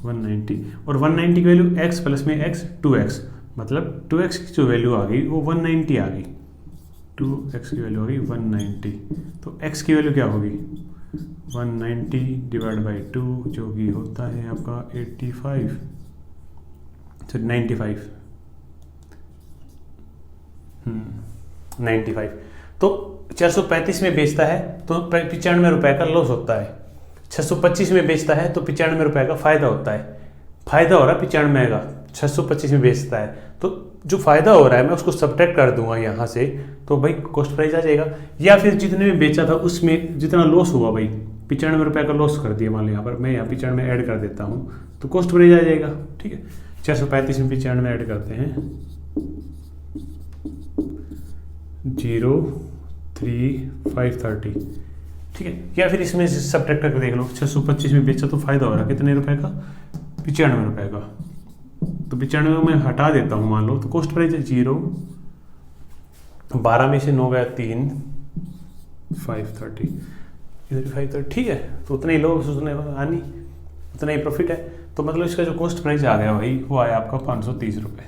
190। और 190 की वैल्यू x प्लस में x 2x, मतलब 2x की जो वैल्यू आ गई वो 190 आ गई। 2x की वैल्यू आ गई 190। तो x की वैल्यू क्या होगी 190 डिवाइड बाई 2 जो कि होता है आपका 85 95। तो 435 में बेचता है तो 95 रुपए का लॉस होता है। 625 में बेचता है तो 95 रुपए का फायदा होता है। फायदा हो रहा है 95 का, 625 में बेचता है तो जो फायदा हो रहा है मैं उसको सब्ट्रैक्ट कर दूंगा यहाँ से, तो भाई कॉस्ट प्राइस आ जाएगा। या फिर जितने में बेचा था उसमें जितना लॉस हुआ भाई, 95 रुपए का लॉस कर दिया मान लो, यहाँ पर मैं यहाँ 95 ऐड कर देता हूँ तो कॉस्ट प्राइस आ जाएगा। ठीक है, 435 में 95 ऐड करते हैं 03530। ठीक है, या फिर इसमें सब्ट्रैक्ट करके देख लो। 625 में बेचा तो फायदा हो रहा है कितने रुपए का 95 रुपए का, तो 95 में हटा देता हूँ मान लो, तो कॉस्ट प्राइस है 0। 12 में से 9 गया 3 530, इधर 530। ठीक है, तो उतना ही लॉस उतने हानि उतना ही प्रॉफिट है। तो मतलब इसका जो कॉस्ट प्राइस आ गया भाई वो आया आपका 530 रुपये।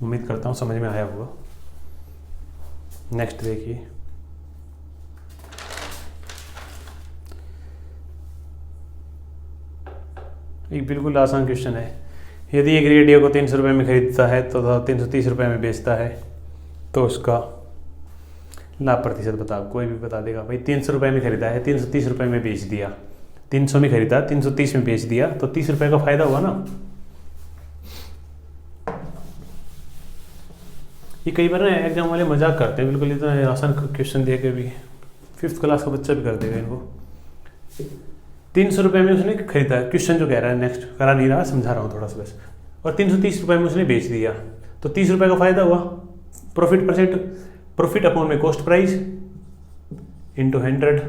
उम्मीद करता हूँ समझ में आया होगा। नेक्स्ट देखिए, एक बिल्कुल आसान क्वेश्चन है। यदि एक रेडियो को 300 रुपये में खरीदता है तो 330 रुपये में बेचता है, तो उसका लाभ प्रतिशत बताओ। कोई भी बता देगा भाई, 300 रुपये में खरीदा है, 330 रुपये में बेच दिया। 300 में खरीदा, 330 में बेच दिया, तो 30 रुपये का फायदा हुआ ना। ये कई बार ना एग्जाम वाले मजाक करते हैं, बिल्कुल इतना आसान क्वेश्चन दे के भी 5th क्लास का बच्चा भी कर देगा इनको। 300 रुपये में उसने खरीदा, क्वेश्चन जो कह रहा है नेक्स्ट करा नहीं रहा, समझा रहा हूँ थोड़ा सा बस। और 330 रुपये में उसने बेच दिया, तो 30 रुपये का फायदा हुआ। प्रॉफिट परसेंट, प्रॉफिट अपॉन में कॉस्ट प्राइस इंटू 100,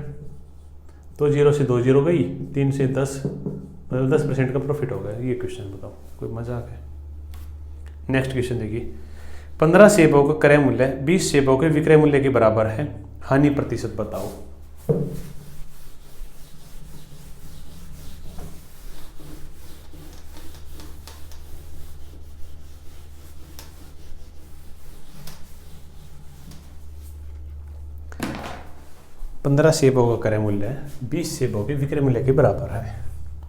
तो 0 से 2 0 गई, 3 से 10, मतलब 10% का प्रॉफिट हो गया। ये क्वेश्चन बताओ, कोई मजाक है। नेक्स्ट क्वेश्चन देखिए, 15 सेबों का क्रय मूल्य 20 सेबों के विक्रय मूल्य के बराबर है, हानि प्रतिशत बताओ। पंद्रह सेबों का क्रय मूल्य 20 सेबों के विक्रय मूल्य के बराबर है।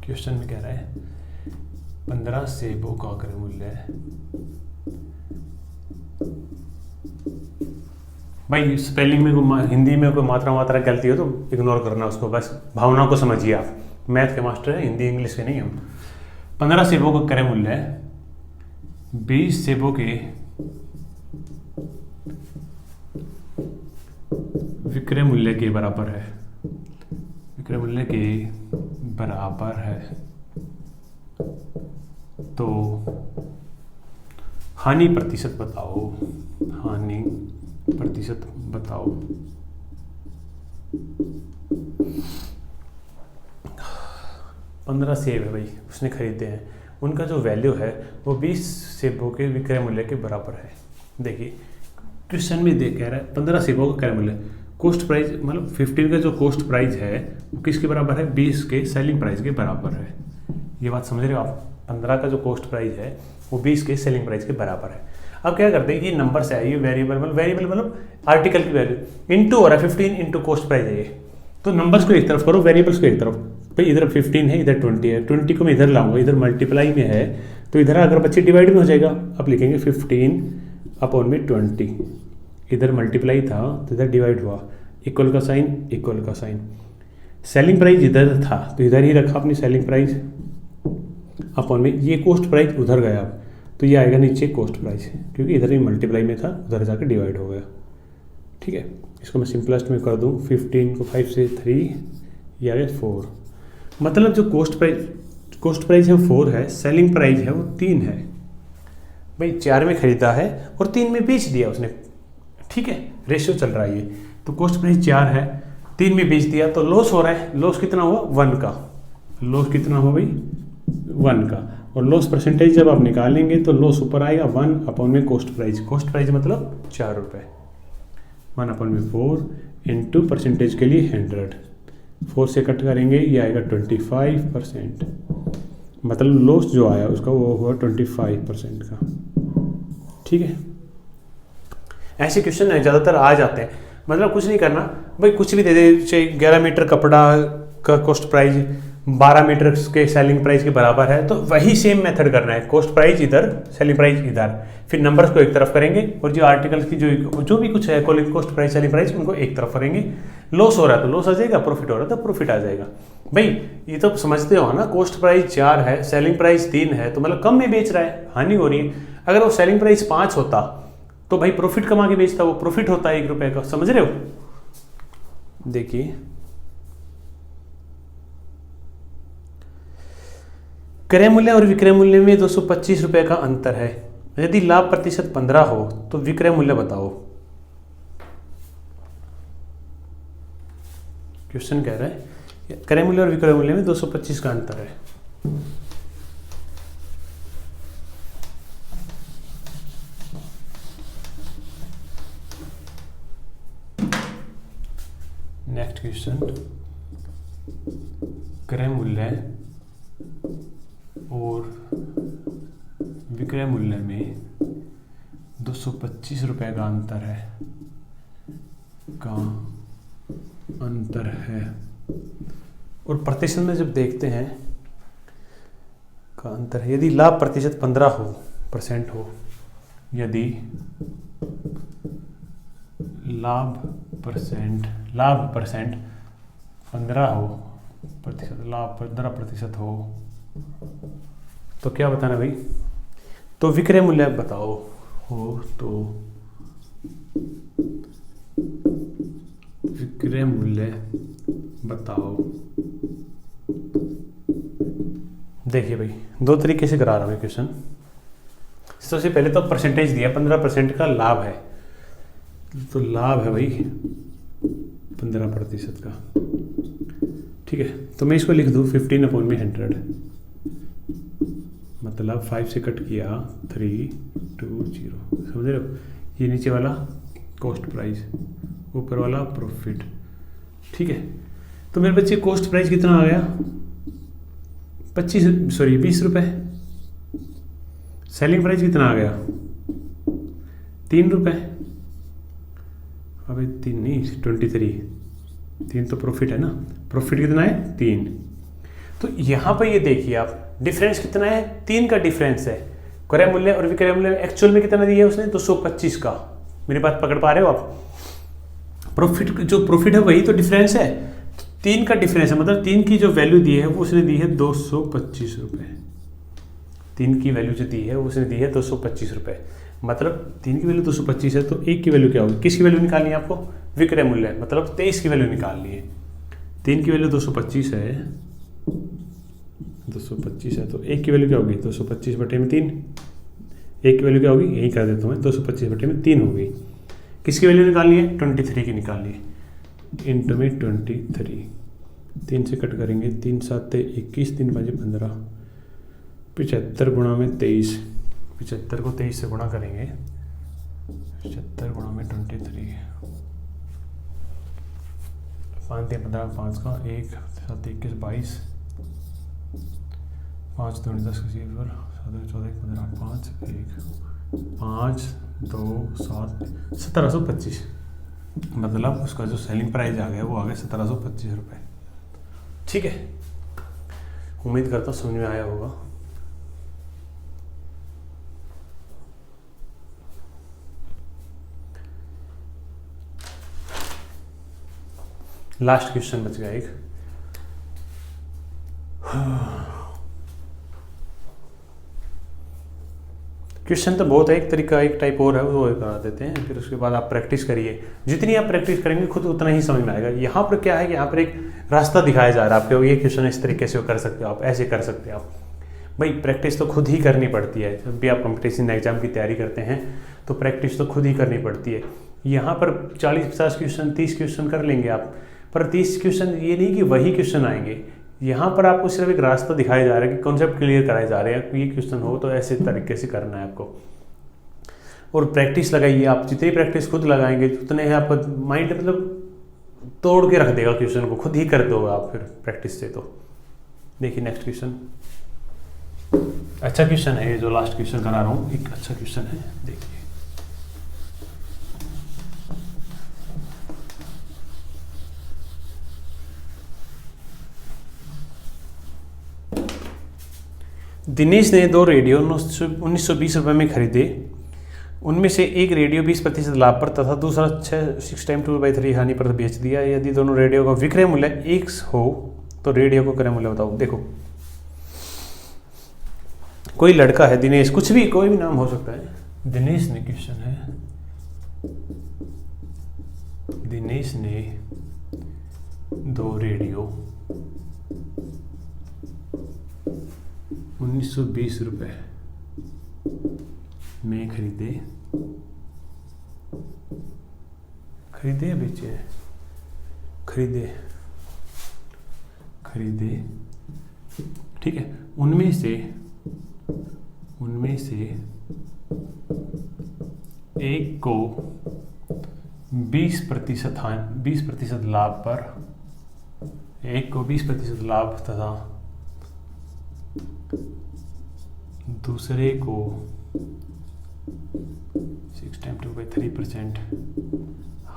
क्वेश्चन में कह रहा है 15 सेबों का क्रय मूल्य। भाई स्पेलिंग में कोई, हिंदी में कोई मात्रा गलती हो तो इग्नोर करना उसको, बस भावना को समझिए आप। मैथ के मास्टर है, हिंदी इंग्लिश के नहीं हम। 15 सेबों का क्रय मूल्य 20 सेबों के विक्रय मूल्य के बराबर है, विक्रय मूल्य के बराबर है, तो हानि प्रतिशत बताओ, हानि प्रतिशत बताओ। पंद्रह सेब है भाई, उसने खरीदे हैं, उनका जो वैल्यू है वो 20 सेबों के विक्रय मूल्य के बराबर है। देखिए क्वेश्चन में कह रहा है 15 सेबों का क्रय मूल्य, कॉस्ट प्राइस मतलब 15 का जो कॉस्ट प्राइस है वो किसके बराबर है, 20 के सेलिंग प्राइस के बराबर है। ये बात समझ रहे हो आप, 15 का जो कॉस्ट प्राइस है वो 20 के सेलिंग प्राइस के बराबर है। अब क्या करते हैं, ये नंबर से है, ये वेरिएबल मतलब आर्टिकल की वैल्यू इंटू हो रहा है, 15 इंटू कॉस्ट प्राइस है ये, तो नंबर्स को एक तरफ करो, वेरिएबल्स को एक तरफ। भाई इधर 15 है, इधर 20 है, 20 को मैं इधर लाऊंगा, इधर मल्टीप्लाई में है तो इधर अगर बच्चे डिवाइड में हो जाएगा। अब लिखेंगे 15 अपॉन में 20, इधर मल्टीप्लाई था तो इधर डिवाइड हुआ, इक्वल का साइन, इक्वल का साइन। सेलिंग प्राइस इधर था तो इधर ही रखा अपनी सेलिंग प्राइस, अपॉन में ये कॉस्ट प्राइस उधर गया, तो ये आएगा नीचे कॉस्ट प्राइस, क्योंकि इधर ही मल्टीप्लाई में था, उधर जाकर डिवाइड हो गया। ठीक है, इसको मैं सिंपलेस्ट में कर दूं, 15 को 5 से 3, ये आ गया 4। मतलब जो कॉस्ट प्राइस है वो 4 है, सेलिंग प्राइस है वो 3 है। भाई 4 में खरीदा है और 3 में बेच दिया उसने। ठीक है, रेशियो चल रहा है ये, तो कॉस्ट प्राइस 4 है, 3 में बेच दिया, तो लॉस हो रहा है। लॉस कितना हुआ, 1 का। लॉस कितना हुआ भाई, 1 का। और लॉस परसेंटेज जब आप निकालेंगे तो लॉस ऊपर आएगा 1 अपॉन में कॉस्ट प्राइस। कॉस्ट प्राइस मतलब 4 रुपये, 1 अपॉन में 4 इंटू परसेंटेज के लिए 100, 4 से कट करेंगे ये आएगा 25%। मतलब लॉस जो आया उसका वो हुआ 25% का। ठीक है, ऐसे क्वेश्चन ज़्यादातर आ जाते हैं। मतलब कुछ नहीं करना भाई, कुछ भी दे दे, चाहे 11 मीटर कपड़ा का कॉस्ट प्राइस 12 मीटर के सेलिंग प्राइस के बराबर है, तो वही सेम मेथड करना है। कॉस्ट प्राइस इधर, सेलिंग प्राइस इधर, फिर नंबर्स को एक तरफ करेंगे और जो आर्टिकल्स की जो भी कुछ है, कॉस्ट प्राइस, सेलिंग प्राइस, उनको एक तरफ करेंगे। लॉस हो रहा है तो लॉस आ जाएगा, प्रॉफिट हो रहा है तो प्रॉफिट आ जाएगा। भाई ये तो समझते हो ना, कॉस्ट प्राइस 4 है, सेलिंग प्राइस 3 है, तो मतलब कम में बेच रहा है, हानि हो रही है। अगर वो सेलिंग प्राइस 5 होता तो भाई प्रॉफिट कमा के बेचता, वो प्रॉफिट होता है 1 रुपये का। समझ रहे हो? देखिए क्रय मूल्य और विक्रय मूल्य में 225 रुपये का अंतर है। यदि लाभ प्रतिशत 15 हो तो विक्रय मूल्य बताओ। क्वेश्चन कह रहा है क्रय मूल्य और विक्रय मूल्य में 225 का अंतर है। नेक्स्ट क्वेश्चन, क्रय मूल्य और विक्रय मूल्य में 225 रुपये का अंतर है। का अंतर है। और प्रतिशत में जब देखते हैं का अंतर है, यदि लाभ प्रतिशत 15% हो, यदि लाभ परसेंट 15 हो प्रतिशत, लाभ 15% हो, तो क्या बताना भाई, तो विक्रय मूल्य बताओ हो तो विक्रय मूल्य बताओ। देखिए भाई, दो तरीके से करा रहा हूँ क्वेश्चन। सबसे पहले तो परसेंटेज दिया, 15% का लाभ है, तो लाभ है भाई 15% का, ठीक है। तो मैं इसको लिख दूँ 15/100, मतलब 5 से कट किया 320, समझ रहे हो। ये नीचे वाला कॉस्ट प्राइस, ऊपर वाला प्रॉफिट, ठीक है। तो मेरे बच्चे कॉस्ट प्राइस कितना आ गया, 20 रुपये। सेलिंग प्राइस कितना आ गया, 3 रुपये। अबे 3 नहीं, 23, 3 तो प्रॉफिट है ना, प्रॉफिट कितना है 3। तो यहाँ पर ये देखिए आप, डिफरेंस कितना है, 3 का डिफरेंस है। क्रय मूल्य और विक्रय मूल्य एक्चुअल में कितना दिया है उसने, 225 का। मेरी बात पकड़ पा रहे हो आप। प्रॉफिट, जो प्रॉफिट है वही तो डिफरेंस है, 3 का डिफरेंस है, मतलब 3 की जो वैल्यू दी है वो उसने दी है 225 रुपये। 3 की वैल्यू जो दी है वो उसने दी है 225 रुपये, मतलब 3 की वैल्यू 225 है, तो 1 की वैल्यू क्या होगी, किसकी वैल्यू निकालनी है आपको, विक्रय मूल्य, मतलब 23 की वैल्यू निकालनी है। 3 की वैल्यू 225 है, 225 है, तो 1 की वैल्यू क्या होगी, 225/3। 1 की वैल्यू क्या होगी, यही कर देता हूँ मैं, 225/3 होगी। किसकी वैल्यू निकालनी है, 23 की निकालनी है, इंटू में 23, 3 से कट करेंगे, 3 7 21, 3 5 15, 75 गुणा में 23, 75 को 23 से गुणा करेंगे, 75 गुणा में 23, 5 3 15, 5 का 1 7 21 22, 5 2 10 7 14 15 5 1 5 2 7 1725, मतलब उसका जो सेलिंग प्राइस आ गया वो आ गया 1725 रुपये, ठीक है। उम्मीद करता हूँ समझ में आया होगा। लास्ट क्वेश्चन बच गया एक। क्वेश्चन तो बहुत है, एक तरीका, एक टाइप और है, वो करा देते हैं, फिर उसके बाद आप प्रैक्टिस करिए। जितनी आप प्रैक्टिस करेंगे खुद उतना ही समझ में आएगा। यहाँ पर क्या है कि यहाँ पर एक रास्ता दिखाया जा रहा है आपको, ये क्वेश्चन इस तरीके से कर सकते हो आप, ऐसे कर सकते हो आप। भाई प्रैक्टिस तो खुद ही करनी पड़ती है, जब भी आप कंपटीशन एग्जाम की तैयारी करते हैं तो प्रैक्टिस तो खुद ही करनी पड़ती है। यहाँ पर 40-50 क्वेश्चन 30 क्वेश्चन कर लेंगे आप, पर 30 क्वेश्चन ये नहीं कि वही क्वेश्चन आएंगे। यहाँ पर आपको सिर्फ एक रास्ता दिखाया जा रहा है कि कॉन्सेप्ट क्लियर कराए जा रहे हैं, ये क्वेश्चन हो तो ऐसे तरीके से करना है आपको। और प्रैक्टिस लगाइए आप, जितनी प्रैक्टिस खुद लगाएंगे उतने ही आपका माइंड मतलब तोड़ के रख देगा क्वेश्चन को, खुद ही कर दोगे आप फिर प्रैक्टिस से। तो देखिए नेक्स्ट क्वेश्चन, अच्छा क्वेश्चन है ये जो लास्ट क्वेश्चन करा रहा हूँ, एक अच्छा क्वेश्चन है, देखिए। दिनेश ने 2 रेडियो 1920 रुपये में खरीदे। उनमें से एक रेडियो 20% लाभ पर तथा दूसरा 6 टाइम 2/3 हानि पर बेच दिया। यदि दोनों रेडियो का विक्रय मूल्य 1 हो तो रेडियो को क्रय मूल्य बताओ। देखो कोई लड़का है दिनेश, कुछ भी कोई भी नाम हो सकता है। दिनेश ने, क्वेश्चन है, दिनेश ने 2 रेडियो 1920 रुपये में खरीदे या बेचे? खरीदे, ठीक है। उनमें से एक को 20% लाभ पर, एक को 20% लाभ तथा दूसरे को 6 टाइम 2/3%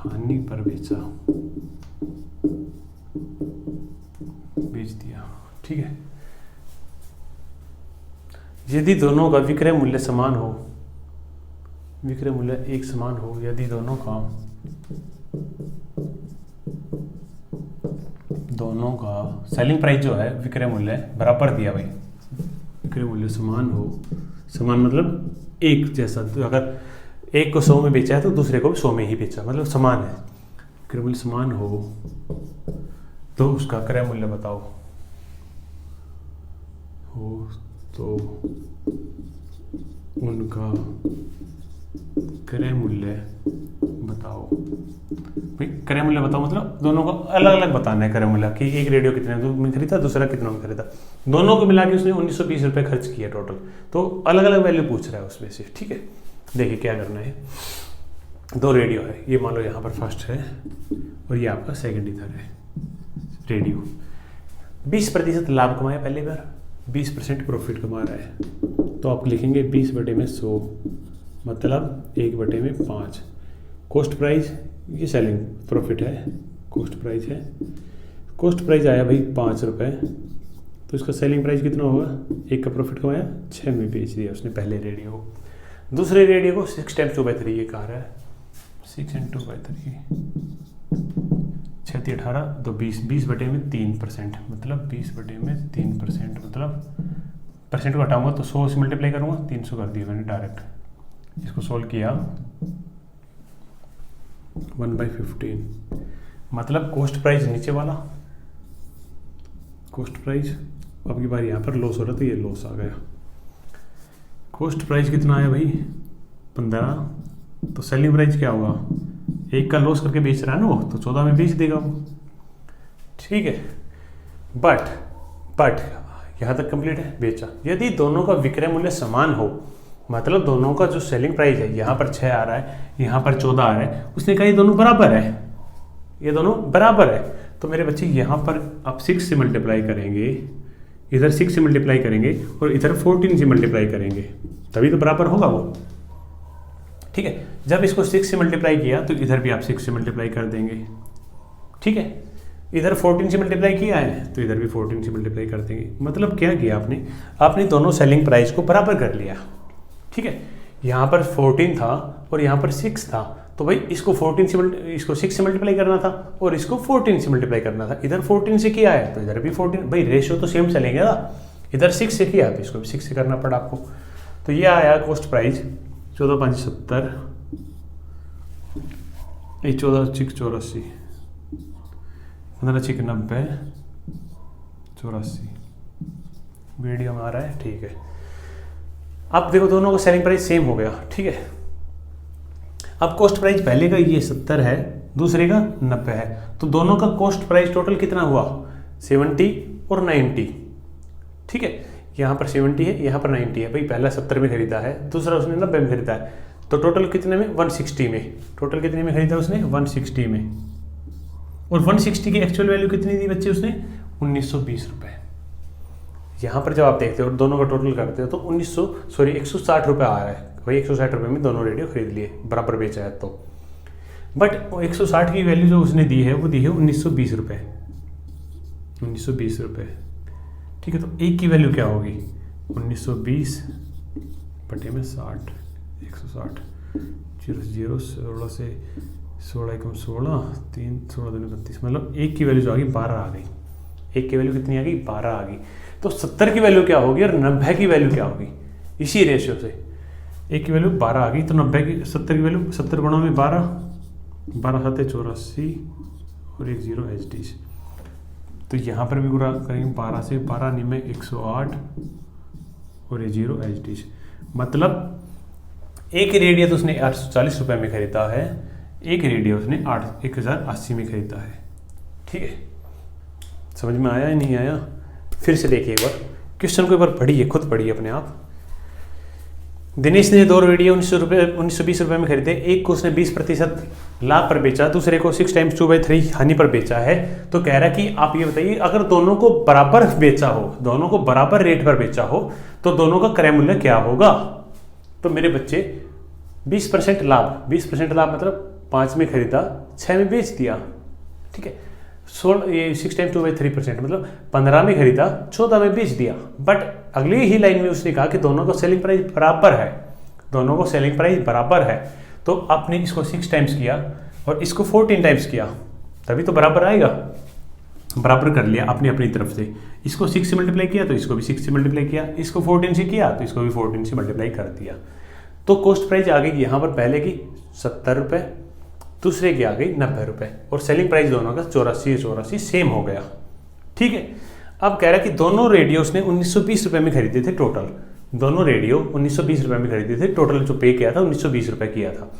हानि पर बेच दिया। ठीक है, यदि दोनों का विक्रय मूल्य समान हो, विक्रय मूल्य एक समान हो, यदि दोनों का सेलिंग प्राइस जो है विक्रय मूल्य बराबर दिया भाई, विक्रय मूल्य समान हो, समान मतलब एक जैसा, तो अगर एक को 100 में बेचा है तो दूसरे को भी 100 में ही बेचा, मतलब समान है, विक्रय मूल्य समान हो तो उसका क्रय मूल्य बताओ, हो तो उनका क्रय मूल्य बताओ। भाई क्रय मूल्य बताओ मतलब दोनों को अलग अलग बताना है क्रय मूल्य, कि एक रेडियो कितने में खरीदा, दूसरा कितना में खरीदा, दोनों को मिला के उसने 1920 रुपये खर्च किया टोटल, तो अलग अलग वैल्यू पूछ रहा है उसमें से। ठीक है, देखिए क्या करना है, 2 रेडियो है, ये मान लो यहाँ पर फर्स्ट है और ये आपका सेकंड इधर है रेडियो। 20% लाभ कमाया पहले बार, 20% प्रॉफिट कमा रहा है, तो आप लिखेंगे 20/100 मतलब 1/5। कॉस्ट प्राइस ये सेलिंग प्रॉफिट है, कॉस्ट प्राइस है, कॉस्ट प्राइस आया भाई 5 रुपये, तो इसका सेलिंग प्राइस कितना होगा, 1 का प्रॉफिट कमाया 6 में बेच दिया उसने पहले रेडियो को। दूसरे रेडियो को 6 × 2/3 ये कहा रहा है, 6 × 2/3 6 × 18 तो 20/3% मतलब 20/3% मतलब परसेंट को हटाऊंगा तो 100 से मल्टीप्लाई करूंगा, 300 कर दिया मैंने डायरेक्ट। इसको सोल्व किया 1/15 मतलब कॉस्ट प्राइस नीचे वाला, कॉस्ट प्राइस अब की बार यहाँ पर लॉस हो रहा था, ये लॉस आ गया। कॉस्ट प्राइस कितना आया भाई 15, तो सेलिंग प्राइस क्या होगा, 1 का लॉस करके बेच रहा है ना वो, तो 14 में बेच देगा वो। ठीक है, बट यहाँ तक कंप्लीट है, बेचा। यदि दोनों का विक्रय मूल्य समान हो, मतलब दोनों का जो सेलिंग प्राइस है यहाँ पर 6 आ रहा है, यहाँ पर 14 आ रहा है, उसने कहा ये दोनों बराबर है, ये दोनों बराबर है, तो मेरे बच्चे यहाँ पर आप 6 से मल्टीप्लाई करेंगे, इधर 6 से मल्टीप्लाई करेंगे और इधर 14 से मल्टीप्लाई करेंगे, तभी तो बराबर होगा वो। ठीक है, जब इसको 6 से मल्टीप्लाई किया तो इधर भी आप 6 से मल्टीप्लाई कर देंगे। ठीक है, इधर 14 से मल्टीप्लाई किया है तो इधर भी 14 से मल्टीप्लाई कर देंगे। मतलब क्या किया आपने दोनों सेलिंग प्राइस को बराबर कर लिया। ठीक है, यहाँ पर 14 था और यहाँ पर 6 था, तो भाई इसको 6 से मल्टीप्लाई करना था और इसको 14 से मल्टीप्लाई करना था। इधर 14 से किया है तो इधर भी 14, भाई रेशियो तो सेम चलेंगे ना, इधर 6 से किया तो इसको भी 6 से करना पड़ा आपको। तो ये आया कॉस्ट प्राइस 14×5 = 70, 14×6 = 84, 15×6 = 90, 84 वीडियो में आ रहा है। ठीक है, अब देखो दोनों का सेलिंग प्राइस सेम हो गया। ठीक है, अब कॉस्ट प्राइस पहले का ये 70 है, दूसरे का 90 है, तो दोनों का कॉस्ट प्राइस टोटल कितना हुआ 70 और 90। ठीक है, यहाँ पर 70 है, यहाँ पर 90 है, भाई पहला 70 में खरीदा है, दूसरा उसने 90 में खरीदा है, तो टोटल कितने में 160 में, टोटल कितने में खरीदा उसने 160 में। और 160 की एक्चुअल वैल्यू कितनी दी बच्चे उसने 1920 रुपये। यहाँ पर जब आप देखते हो और दोनों का टोटल करते हो तो 160 रुपये आ रहा है, वही 160 रुपये में दोनों रेडियो खरीद लिए, बराबर बेचा है तो। बट 160 की वैल्यू जो उसने दी है वो दी है 1920 रुपये, 1920 रुपये। ठीक है, तो एक की वैल्यू क्या होगी 1920/60, 160, 0 16 से 16 × 16, 3 16 2 32, मतलब एक की वैल्यू जो आ गई 12 आ गई। एक की वैल्यू कितनी आ गई 12 आ गई। तो 70 की वैल्यू क्या होगी और 90 की वैल्यू क्या होगी, इसी रेशियो से एक की वैल्यू 12 आ गई, तो 70 की वैल्यू 70 × 12, 12 7 84 और 1 0 HD। तो यहाँ पर भी पूरा करेंगे 12 से 12 9 108 और ये 0 HD। मतलब एक रेडियो तो उसने 840 रुपये में खरीदा है, एक रेडियो उसने 1080 में खरीदा है। ठीक है, समझ में आया या नहीं आया, फिर से देखिए एक बार क्वेश्चन को, एक बार पढ़िए, खुद पढ़िए अपने आप। दिनेश ने 2 रेडियो 1920 रुपये में खरीदे, एक को उसने 20% लाभ पर बेचा, दूसरे को 6 × 2/3 हानि पर बेचा है। तो कह रहा है कि आप ये बताइए अगर दोनों को बराबर बेचा हो, दोनों को बराबर रेट पर बेचा हो तो दोनों का क्रय मूल्य क्या होगा। तो मेरे बच्चे 20% लाभ, 20% लाभ मतलब 5 में खरीदा, 6 में बेच दिया, ठीक है। 16 ये 6 टाइम 2/3% मतलब 15 में खरीदा, 14 में बेच दिया। बट अगली ही लाइन में उसने कहा कि दोनों को सेलिंग प्राइस बराबर है, दोनों को सेलिंग प्राइस बराबर है। तो आपने इसको 6 टाइम्स किया और इसको 14 टाइम्स किया, तभी तो बराबर आएगा। बराबर कर लिया अपनी अपनी तरफ से, इसको 6 से मल्टीप्लाई किया तो इसको भी 6 से मल्टीप्लाई किया, इसको 14 से किया तो इसको भी 14 से मल्टीप्लाई कर दिया। तो कॉस्ट प्राइस आ गई यहाँ पर पहले की 70 रुपये, दूसरे की आ गई 90 रुपये, और सेलिंग प्राइस दोनों का 84 सेम हो गया, ठीक है। अब कह रहा है कि दोनों रेडियो उसने 1920 रुपये में खरीदे थे टोटल, दोनों रेडियो 1920 रुपये में खरीदे थे, टोटल जो पे किया था 1920 रुपये किया था।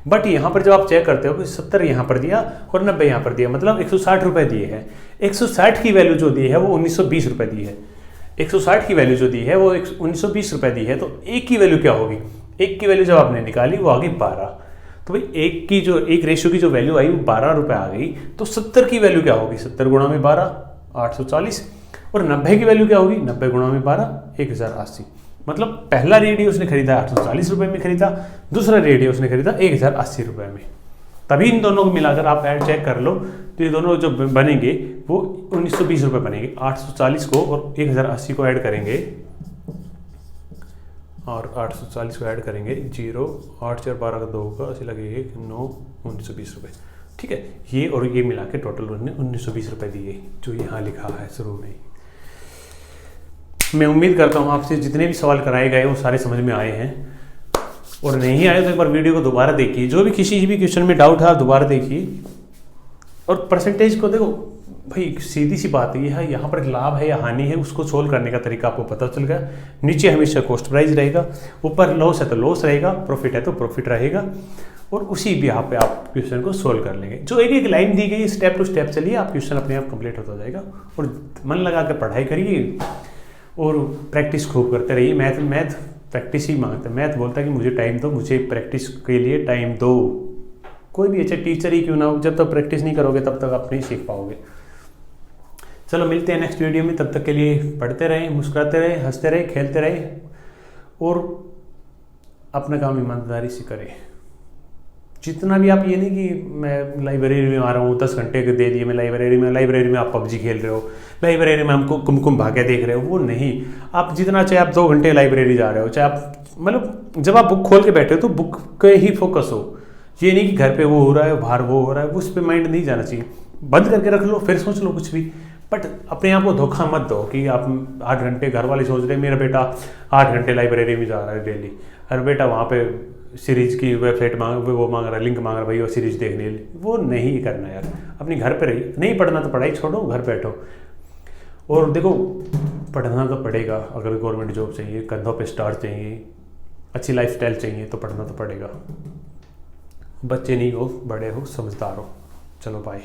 बट यहाँ पर जब आप चेक करते हो कि 70 यहाँ पर दिया और 90 यहाँ पर दिया, मतलब 160 रुपये दिए हैं। 160 की वैल्यू जो दी है वो 1920 रुपये दी है, 160 की वैल्यू जो दी है वो 1920 रुपये दी है। तो एक की वैल्यू क्या होगी, एक की वैल्यू जब आपने निकाली वो आ गई 12। तो भाई एक रेशियो की जो वैल्यू आई वो 12 रुपये आ गई। तो 70 की वैल्यू क्या होगी, 70 गुणा में 12 840, और 90 की वैल्यू क्या होगी, 90 गुणा में 12 1080। मतलब पहला रेडियो उसने खरीदा 840 रुपये में खरीदा, दूसरा रेडियो उसने खरीदा 1080 रुपये में। तभी इन दोनों को मिलाकर आप ऐड चेक कर लो तो ये दोनों जो बनेंगे वो 1920 रुपये बनेंगे। 840 को और 1080 को ऐड करेंगे, और 840 को ऐड करेंगे 0 8 4 12 का 2 का ऐसे लगेगा 9 1920 रुपये, ठीक है। ये और ये मिला के टोटल उन्होंने 1920 रुपये दिए, जो यहाँ लिखा है शुरू में। मैं उम्मीद करता हूँ आपसे जितने भी सवाल कराए गए वो सारे समझ में आए हैं, और नहीं आए तो एक बार वीडियो को दोबारा देखिए। जो भी किसी भी क्वेश्चन में डाउट है आप दोबारा देखिए, और परसेंटेज को देखो भाई, सीधी सी बात ये है, यहाँ पर लाभ है या हानि है उसको सोल्व करने का तरीका आपको पता चल गया। नीचे हमेशा कॉस्ट प्राइस रहेगा, ऊपर लॉस है तो लॉस रहेगा, प्रॉफिट है तो प्रॉफिट रहेगा, और उसी भी यहाँ पे आप क्वेश्चन को सोल्व कर लेंगे। जो एक एक लाइन दी गई स्टेप टू स्टेप चलिए, आप क्वेश्चन अपने आप कंप्लीट होता जाएगा। और मन लगा कर पढ़ाई करिए और प्रैक्टिस खूब करते रहिए। मैथ प्रैक्टिस ही मांगता है, मैथ बोलता है कि मुझे टाइम दो, मुझे प्रैक्टिस के लिए टाइम दो। कोई भी अच्छे टीचर ही क्यों ना हो, जब तक प्रैक्टिस नहीं करोगे तब तक आप नहीं सीख पाओगे। चलो मिलते हैं नेक्स्ट वीडियो में, तब तक के लिए पढ़ते रहें, मुस्कुराते रहें, हंसते रहें, खेलते रहें, और अपना काम ईमानदारी से करें। जितना भी आप ये नहीं कि मैं लाइब्रेरी में आ रहा हूँ 10 घंटे के दे दिए मैं लाइब्रेरी में आप पबजी खेल रहे हो, लाइब्रेरी में हमको कुमकुम भाग्य देख रहे हो, वो नहीं। आप जितना चाहे आप 2 घंटे लाइब्रेरी जा रहे हो, चाहे आप मतलब जब आप बुक खोल के बैठे हो तो बुक पे ही फोकस हो। ये नहीं कि घर पे वो हो रहा है, बाहर वो हो रहा है, उस पर माइंड नहीं जाना चाहिए। बंद करके रख लो, फिर सोच लो कुछ भी, बट अपने आप को धोखा मत दो कि आप 8 घंटे, घर वाले सोच रहे हैं मेरा बेटा 8 घंटे लाइब्रेरी में जा रहा है डेली, अरे बेटा वहाँ पे सीरीज की वेबसाइट वो मांग रहा है, लिंक मांग रहा है, भाई वो सीरीज देखने के लिए। वो नहीं करना यार, अपनी घर पे रहिए। नहीं पढ़ना तो पढ़ाई छोड़ो, घर बैठो। और देखो पढ़ना तो पड़ेगा, अगर गवर्नमेंट जॉब चाहिए, कंधों पे स्टार चाहिए, अच्छी लाइफस्टाइल चाहिए तो पढ़ना तो पड़ेगा। बच्चे नहीं हो, बड़े हो, समझदार हो। चलो बाय।